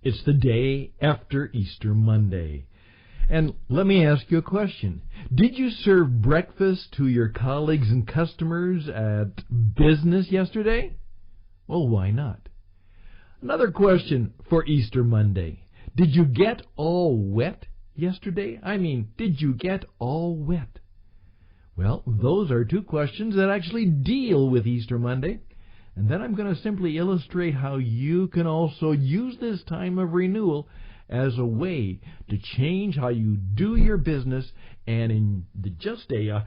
It's the day after Easter Monday. And let me ask you a question. Did you serve breakfast to your colleagues and customers at business yesterday? Well, why not? Another question for Easter Monday. Did you get all wet yesterday? Did you get all wet? Well, those are two questions that actually deal with Easter Monday. And then I'm going to simply illustrate how you can also use this time of renewal as a way to change how you do your business. And in just a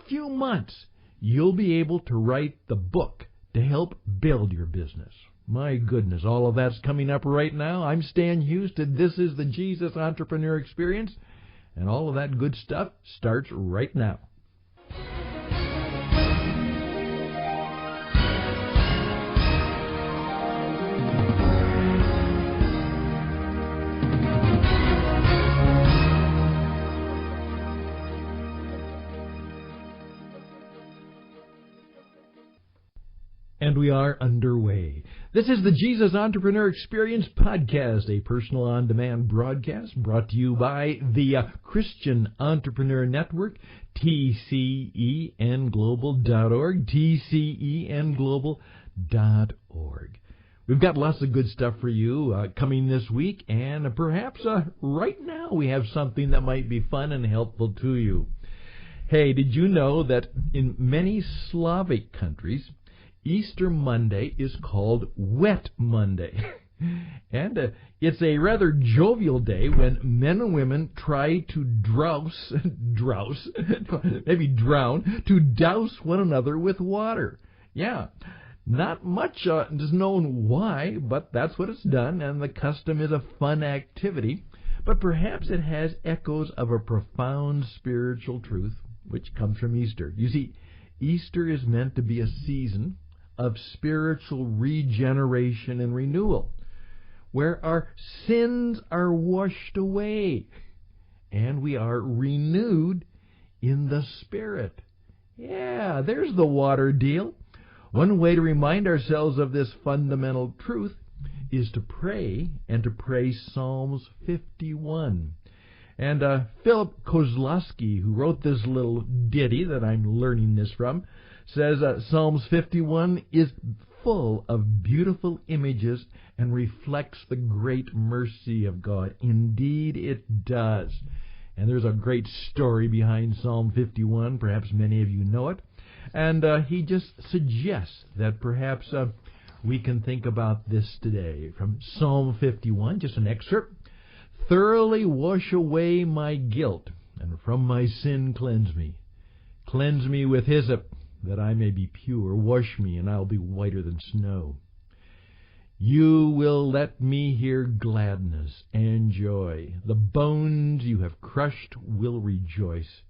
few months, you'll be able to write the book to help build your business. My goodness, all of that's coming up right now. I'm Stan Houston. This is the Jesus Entrepreneur Experience. And all of that good stuff starts right now. And we are underway. This is the Jesus Entrepreneur Experience podcast, a personal on-demand broadcast brought to you by the Christian Entrepreneur Network, tcenglobal.org, tcenglobal.org. We've got lots of good stuff for you coming this week, and perhaps right now we have something that might be fun and helpful to you. Hey, did you know that in many Slavic countries, Easter Monday is called Wet Monday? And it's a rather jovial day when men and women try to drown, to douse one another with water. Yeah, not much is known why, but that's what it's done, and the custom is a fun activity. But perhaps it has echoes of a profound spiritual truth, which comes from Easter. You see, Easter is meant to be a season of spiritual regeneration and renewal, where our sins are washed away and we are renewed in the Spirit. Yeah, there's the water deal. One way to remind ourselves of this fundamental truth is to pray, and to pray Psalms 51. And Philip Kozlowski, who wrote this little ditty that I'm learning this from, says Psalms 51 is full of beautiful images and reflects the great mercy of God. Indeed, it does. And there's a great story behind Psalm 51. Perhaps many of you know it. And he just suggests that perhaps we can think about this today. From Psalm 51, just an excerpt. Thoroughly wash away my guilt, and from my sin cleanse me. Cleanse me with hyssop, that I may be pure. Wash me, and I'll be whiter than snow. You will let me hear gladness and joy. The bones you have crushed will rejoice.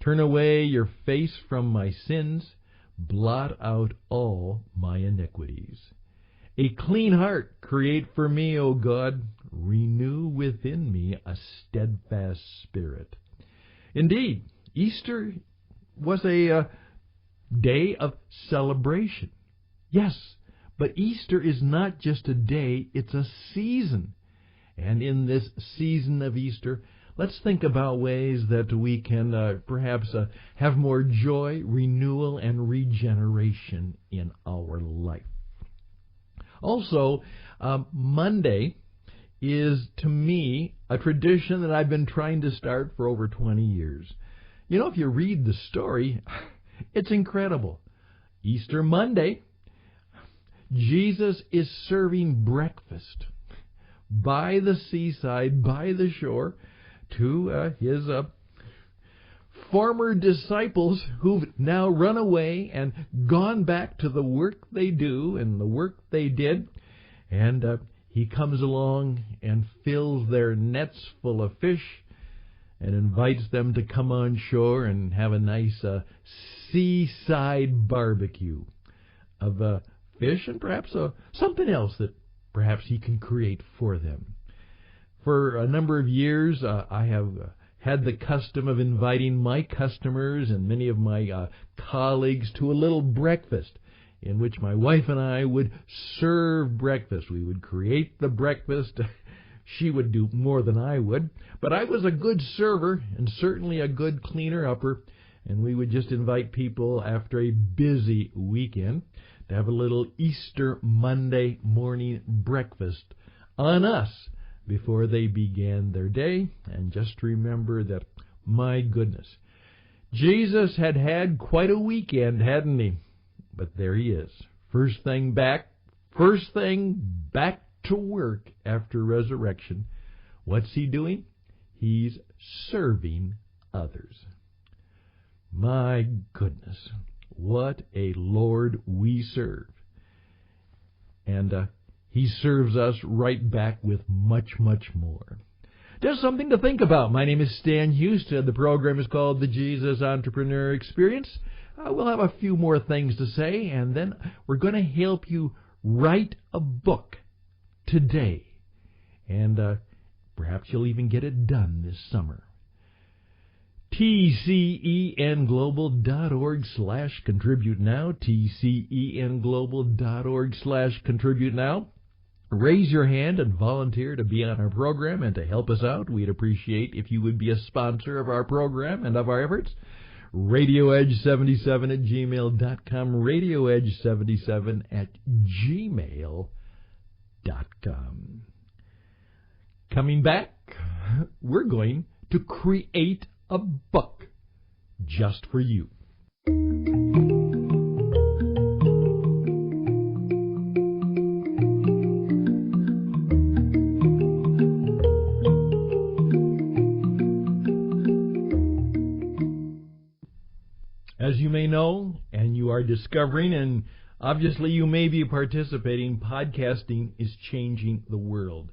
Turn away your face from my sins. Blot out all my iniquities. A clean heart create for me, O God. Renew within me a steadfast spirit. Indeed, Easter was a day of celebration. Yes, but Easter is not just a day, it's a season. And in this season of Easter, let's think about ways that we can perhaps have more joy, renewal, and regeneration in our life. Also, Monday is, to me, a tradition that I've been trying to start for over 20 years. You know, if you read the story, it's incredible. Easter Monday, Jesus is serving breakfast by the seaside, by the shore, to his former disciples who've now run away and gone back to the work they do and the work they did. And he comes along and fills their nets full of fish and invites them to come on shore and have a nice seaside barbecue of fish and perhaps something else that perhaps he can create for them. For a number of years, I have had the custom of inviting my customers and many of my colleagues to a little breakfast in which my wife and I would serve breakfast. We would create the breakfast she would do more than I would. But I was a good server and certainly a good cleaner-upper, and we would just invite people after a busy weekend to have a little Easter Monday morning breakfast on us before they began their day. And just remember that, my goodness, Jesus had quite a weekend, hadn't he? But there he is. First thing back to work after resurrection. What's he doing? He's serving others. My goodness, what a Lord we serve. And he serves us right back with much, much more. Just something to think about. My name is Stan Houston. The program is called The Jesus Entrepreneur Experience. We'll have a few more things to say, and then we're going to help you write a book today. And perhaps you'll even get it done this summer. TCENglobal.org/contribute now. TCENglobal.org/contribute now. Raise your hand and volunteer to be on our program and to help us out. We'd appreciate if you would be a sponsor of our program and of our efforts. RadioEdge77@gmail.com. RadioEdge77@gmail.com. Coming back, we're going to create a book just for you. As you may know, and you are discovering, and obviously you may be participating, podcasting is changing the world.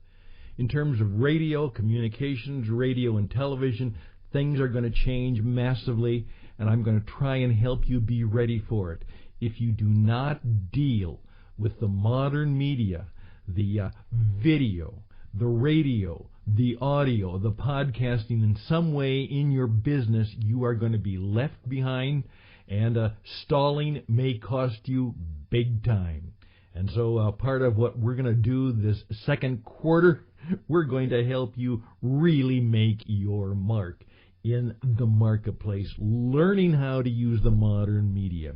In terms of radio, communications, radio and television, things are going to change massively, and I'm going to try and help you be ready for it. If you do not deal with the modern media, the video, the radio, the audio, the podcasting in some way in your business, you are going to be left behind, and stalling may cost you big time. And so part of what we're going to do this second quarter, we're going to help you really make your mark in the marketplace, learning how to use the modern media.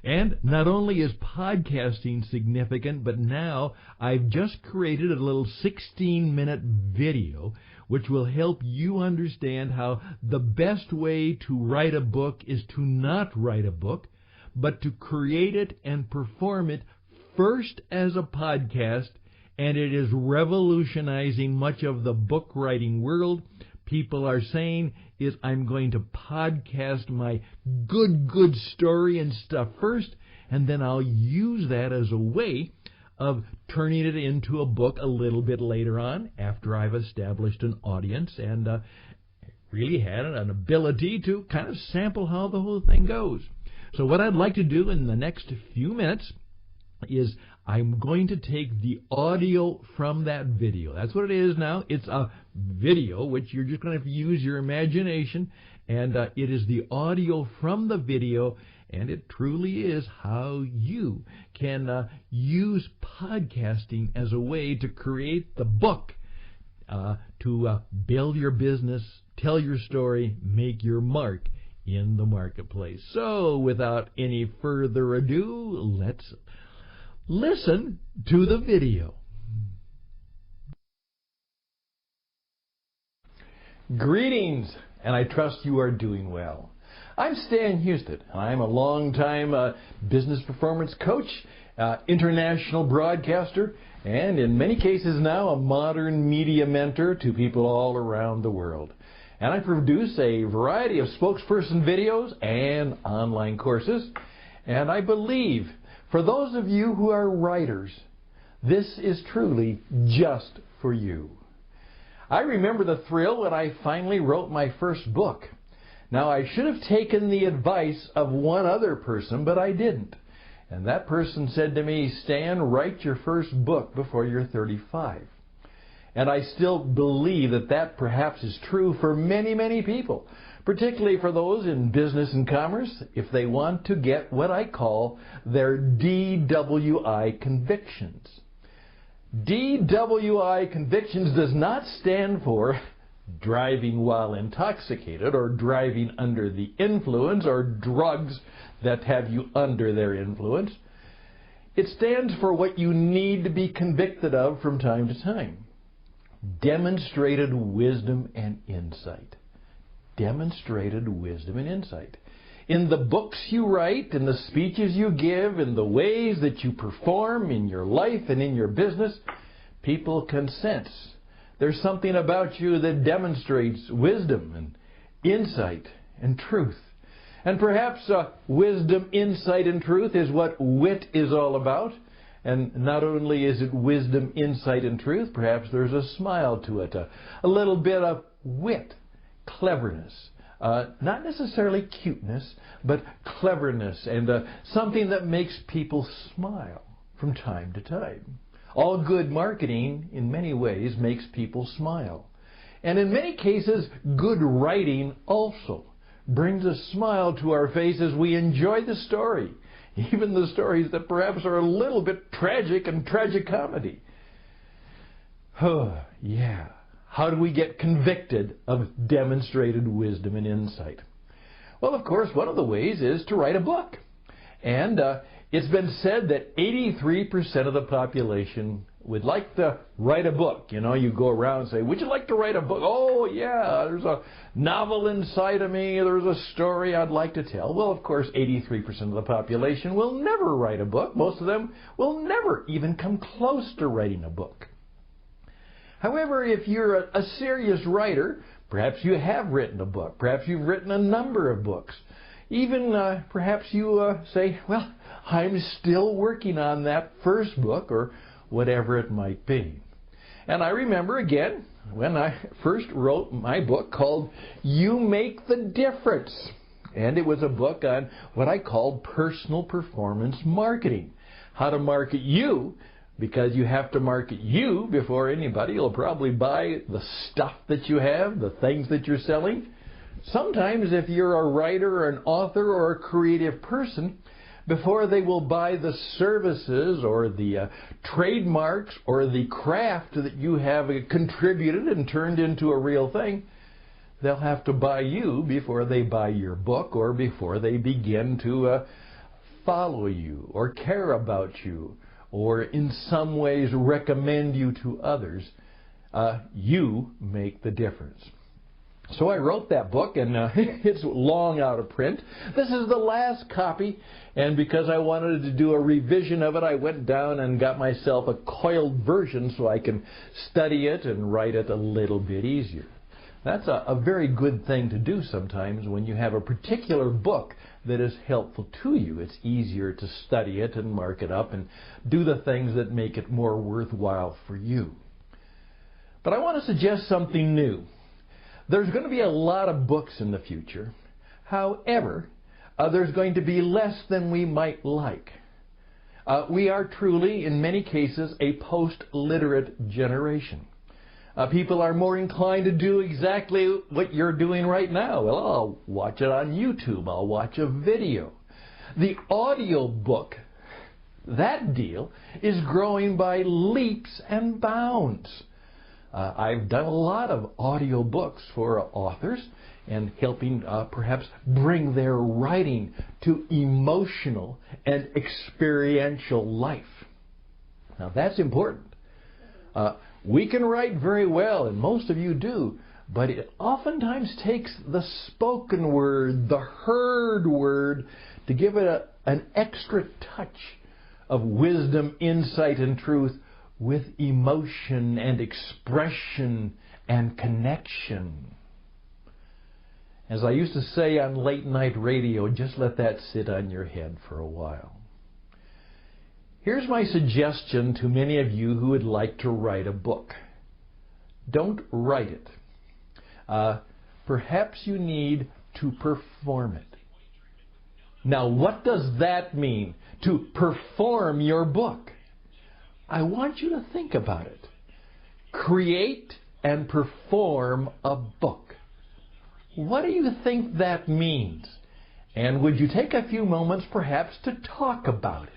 And not only is podcasting significant, but now I've just created a little 16-minute video which will help you understand how the best way to write a book is to not write a book, but to create it and perform it first as a podcast, and it is revolutionizing much of the book writing world. People are saying is I'm going to podcast my good story and stuff first, and then I'll use that as a way of turning it into a book a little bit later on after I've established an audience and really had an ability to kind of sample how the whole thing goes. So what I'd like to do in the next few minutes is I'm going to take the audio from that video. That's what it is now. It's a video, which you're just going to have to use your imagination, and it is the audio from the video, and it truly is how you can use podcasting as a way to create the book, to build your business, tell your story, make your mark in the marketplace. So without any further ado, let's listen to the video. Greetings, and I trust you are doing well. I'm Stan Houston. I'm a longtime business performance coach, international broadcaster, and in many cases now a modern media mentor to people all around the world. And I produce a variety of spokesperson videos and online courses, and I believe for those of you who are writers, this is truly just for you. I remember the thrill when I finally wrote my first book. Now, I should have taken the advice of one other person, but I didn't. And that person said to me, Stan, write your first book before you're 35. And I still believe that that perhaps is true for many, many people, particularly for those in business and commerce, if they want to get what I call their DWI convictions. DWI convictions does not stand for driving while intoxicated or driving under the influence or drugs that have you under their influence. It stands for what you need to be convicted of from time to time. Demonstrated wisdom and insight. Demonstrated wisdom and insight. In the books you write, in the speeches you give, in the ways that you perform in your life and in your business, people can sense there's something about you that demonstrates wisdom and insight and truth. And perhaps wisdom, insight, and truth is what wit is all about. And not only is it wisdom, insight, and truth, perhaps there's a smile to it, a little bit of wit, cleverness. Not necessarily cuteness, but cleverness and something that makes people smile from time to time. All good marketing, in many ways, makes people smile. And in many cases, good writing also brings a smile to our face as we enjoy the story, even the stories that perhaps are a little bit tragic and tragicomedy. Oh, yeah. How do we get convicted of demonstrated wisdom and insight? Well, of course, one of the ways is to write a book. And it's been said that 83% of the population would like to write a book. You know, you go around and say, would you like to write a book? Oh, yeah, there's a novel inside of me. There's a story I'd like to tell. Well, of course, 83% of the population will never write a book. Most of them will never even come close to writing a book. However, if you're a serious writer, perhaps you have written a book. Perhaps you've written a number of books. Even perhaps you say, well, I'm still working on that first book or whatever it might be. And I remember again when I first wrote my book called You Make the Difference. And it was a book on what I called personal performance marketing. How to market you, because you have to market you before anybody will probably buy the stuff that you have, the things that you're selling. Sometimes if you're a writer or an author or a creative person, before they will buy the services or the trademarks or the craft that you have contributed and turned into a real thing, they'll have to buy you before they buy your book or before they begin to follow you or care about you or in some ways recommend you to others. You make the difference. So I wrote that book, and it's long out of print. This is the last copy, and because I wanted to do a revision of it, I went down and got myself a coiled version so I can study it and write it a little bit easier. That's a very good thing to do sometimes when you have a particular book that is helpful to you. It's easier to study it and mark it up and do the things that make it more worthwhile for you. But I want to suggest something new. There's going to be a lot of books in the future. However, there's going to be less than we might like. We are truly, in many cases, a post-literate generation. People are more inclined to do exactly what you're doing right now. Well, I'll watch it on YouTube. I'll watch a video. The audio book, that deal, is growing by leaps and bounds. I've done a lot of audio books for authors and helping perhaps bring their writing to emotional and experiential life. Now that's important. We can write very well, and most of you do, but it oftentimes takes the spoken word, the heard word, to give it an extra touch of wisdom, insight, and truth with emotion and expression and connection. As I used to say on late night radio, just let that sit on your head for a while. Here's my suggestion to many of you who would like to write a book. Don't write it. Perhaps you need to perform it. Now, what does that mean, to perform your book? I want you to think about it. Create and perform a book. What do you think that means? And would you take a few moments perhaps to talk about it?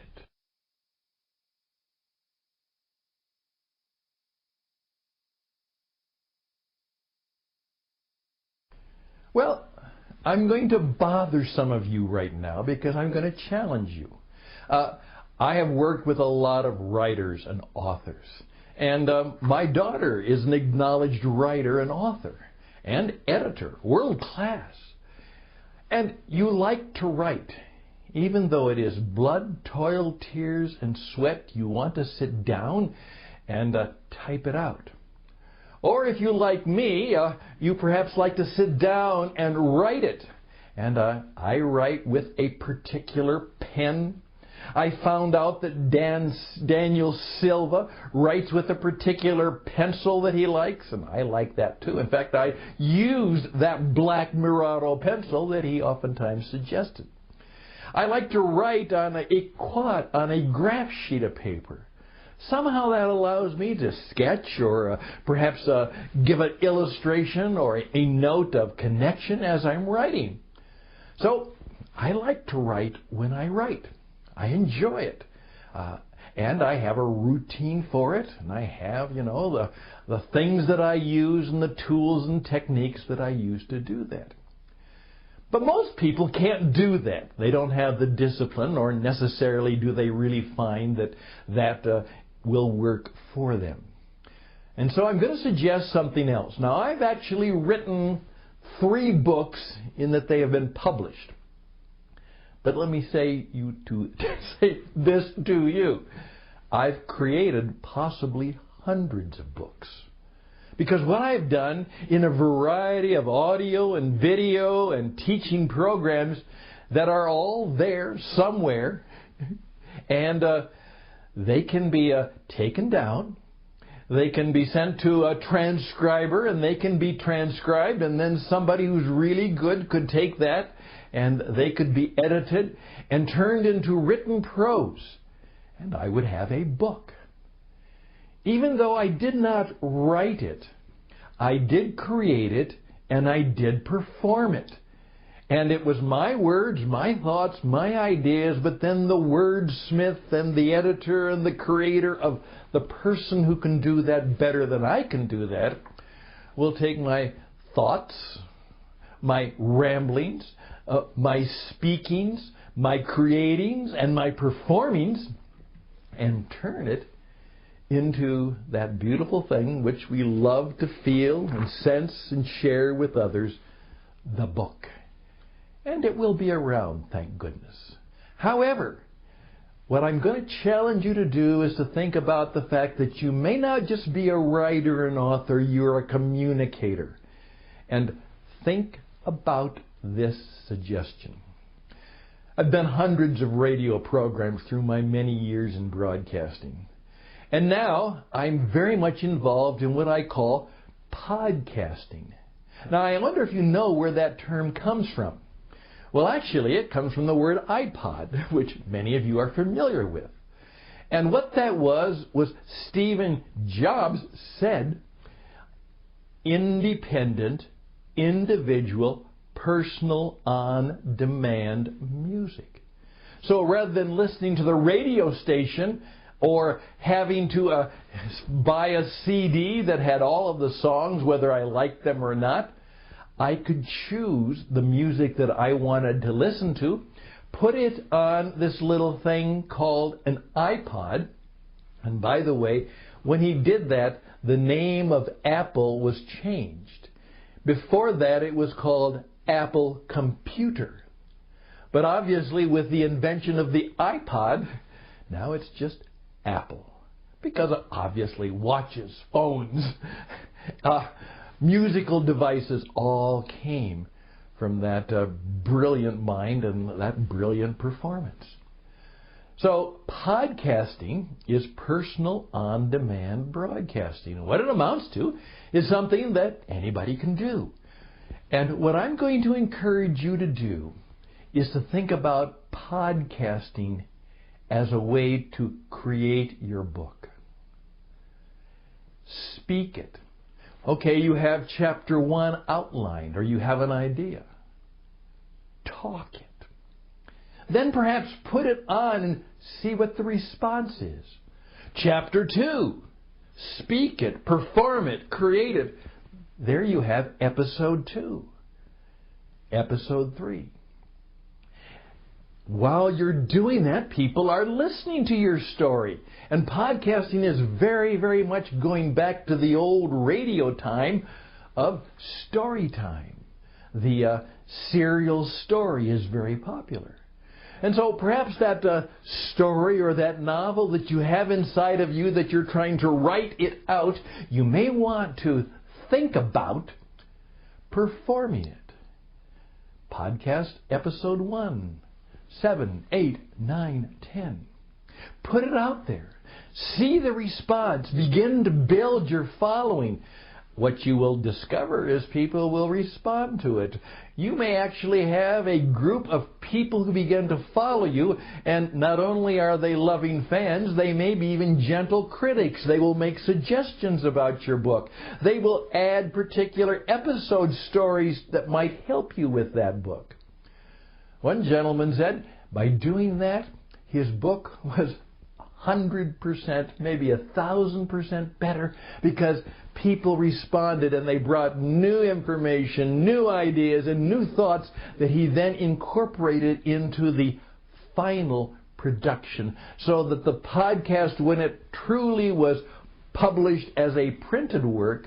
Well, I'm going to bother some of you right now because I'm going to challenge you. I have worked with a lot of writers and authors. And my daughter is an acknowledged writer and author and editor, world class. And you like to write. Even though it is blood, toil, tears, and sweat, you want to sit down and type it out. Or if you like me, you perhaps like to sit down and write it. And I write with a particular pen. I found out that Daniel Silva writes with a particular pencil that he likes, and I like that too. In fact, I used that black Murado pencil that he oftentimes suggested. I like to write on a graph sheet of paper. Somehow that allows me to sketch or perhaps give an illustration or a note of connection as I'm writing. So I like to write when I write. I enjoy it. And I have a routine for it. And I have, the things that I use and the tools and techniques that I use to do that. But most people can't do that. They don't have the discipline, or necessarily do they really find that will work for them. And so I'm going to suggest something else. Now, I've actually written 3 books in that they have been published. But let me say this to you. I've created possibly hundreds of books. Because what I've done in a variety of audio and video and teaching programs that are all there somewhere, and they can be taken down, they can be sent to a transcriber, and they can be transcribed, and then somebody who's really good could take that, and they could be edited and turned into written prose, and I would have a book. Even though I did not write it, I did create it, and I did perform it. And it was my words, my thoughts, my ideas, but then the wordsmith and the editor and the creator of the person who can do that better than I can do that will take my thoughts, my ramblings, my speakings, my creatings, and my performings, and turn it into that beautiful thing which we love to feel and sense and share with others, the book. And it will be around, thank goodness. However, what I'm going to challenge you to do is to think about the fact that you may not just be a writer and author, you're a communicator. And think about this suggestion. I've done hundreds of radio programs through my many years in broadcasting. And now I'm very much involved in what I call podcasting. Now, I wonder if you know where that term comes from. Well, actually, it comes from the word iPod, which many of you are familiar with. And what that was Steve Jobs said, independent, individual, personal, on-demand music. So rather than listening to the radio station or having to buy a CD that had all of the songs, whether I liked them or not, I could choose the music that I wanted to listen to, put it on this little thing called an iPod. And by the way, when he did that, the name of Apple was changed. Before that, it was called Apple Computer. But obviously, with the invention of the iPod, now it's just Apple. Because obviously, watches, phones, musical devices all came from that brilliant mind and that brilliant performance. So podcasting is personal on-demand broadcasting. And what it amounts to is something that anybody can do. And what I'm going to encourage you to do is to think about podcasting as a way to create your book. Speak it. Okay, you have chapter 1 outlined, or you have an idea. Talk it. Then perhaps put it on and see what the response is. Chapter 2. Speak it, perform it, create it. There you have episode 2. Episode 3. While you're doing that, people are listening to your story. And podcasting is very, very much going back to the old radio time of story time. The serial story is very popular. And so perhaps that story or that novel that you have inside of you that you're trying to write it out, you may want to think about performing it. Podcast episode 1, 7, 8, 9, 10. Put it out there. See the response. Begin to build your following. What you will discover is people will respond to it. You may actually have a group of people who begin to follow you, and not only are they loving fans, they may be even gentle critics. They will make suggestions about your book. They will add particular episode stories that might help you with that book. One gentleman said by doing that, his book was 100%, maybe 1,000% better because people responded and they brought new information, new ideas, and new thoughts that he then incorporated into the final production, so that the podcast, when it truly was published as a printed work,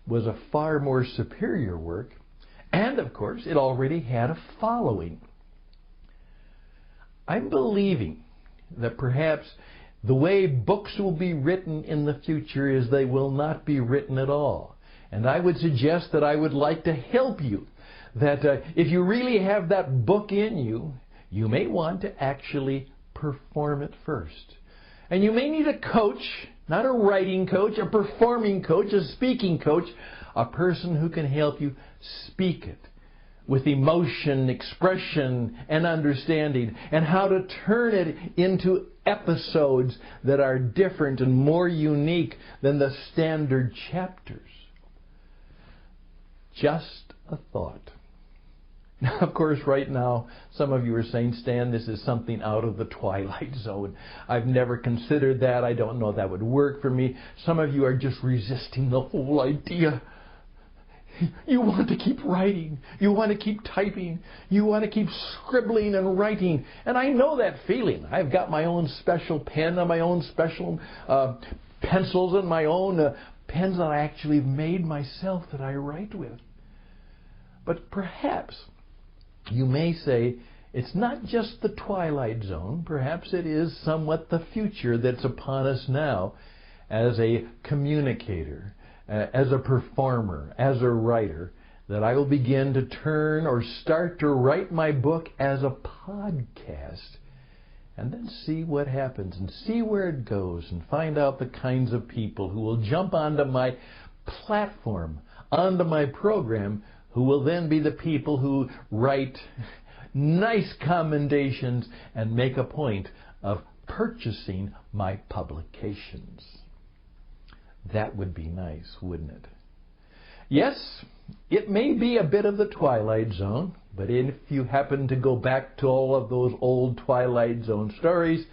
was a far more superior work. And, of course, it already had a following. I'm believing that perhaps the way books will be written in the future is they will not be written at all. And I would suggest that I would like to help you, that if you really have that book in you, you may want to actually perform it first. And you may need a coach, not a writing coach, a performing coach, a speaking coach, a person who can help you speak it with emotion, expression, and understanding, and how to turn it into episodes that are different and more unique than the standard chapters. Just a thought. Now, of course, right now, some of you are saying, Stan, this is something out of the Twilight Zone. I've never considered that. I don't know if that would work for me. Some of you are just resisting the whole idea. You want to keep writing. You want to keep typing. You want to keep scribbling and writing. And I know that feeling. I've got my own special pen and my own special pencils and my own pens that I actually made myself that I write with. But perhaps you may say, it's not just the Twilight Zone. Perhaps it is somewhat the future that's upon us now as a communicator, as a performer, as a writer, that I will begin to turn or start to write my book as a podcast, and then see what happens and see where it goes and find out the kinds of people who will jump onto my platform, onto my program, who will then be the people who write nice commendations and make a point of purchasing my publications. That would be nice, wouldn't it? Yes, it may be a bit of the Twilight Zone, but if you happen to go back to all of those old Twilight Zone stories,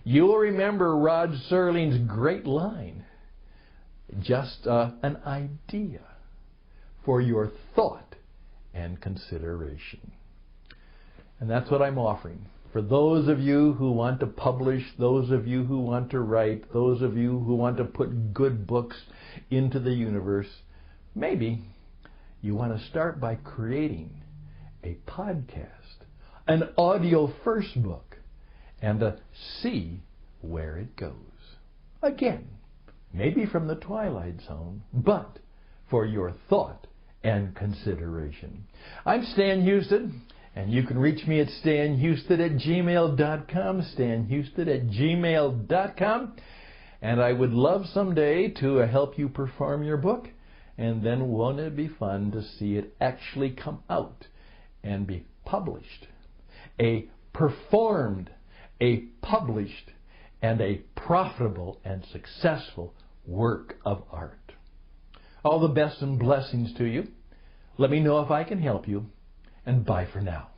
you'll remember Rod Serling's great line, just an idea for your thought and consideration. And that's what I'm offering. For those of you who want to publish, those of you who want to write, those of you who want to put good books into the universe, maybe you want to start by creating a podcast, an audio first book, and see where it goes. Again, maybe from the Twilight Zone, but for your thought and consideration. I'm Stan Houston. And you can reach me at stanhouston@gmail.com, stanhouston@gmail.com. And I would love someday to help you perform your book. And then won't it be fun to see it actually come out and be published? A performed, a published, and a profitable and successful work of art. All the best and blessings to you. Let me know if I can help you. And bye for now.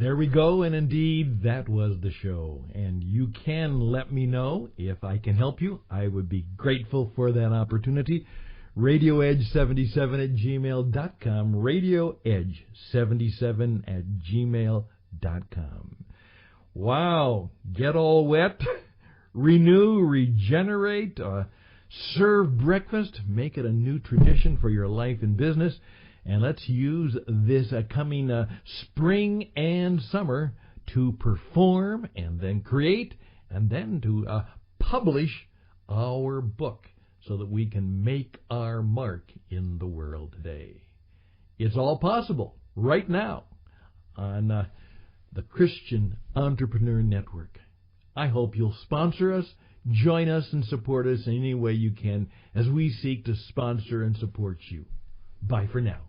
There we go, and indeed, that was the show. And you can let me know if I can help you. I would be grateful for that opportunity. RadioEdge77@gmail.com. RadioEdge77@gmail.com. Wow, get all wet, renew, regenerate, serve breakfast, make it a new tradition for your life and business. And let's use this coming spring and summer to perform and then create and then to publish our book so that we can make our mark in the world today. It's all possible right now on the Christian Entrepreneur Network. I hope you'll sponsor us, join us, and support us in any way you can as we seek to sponsor and support you. Bye for now.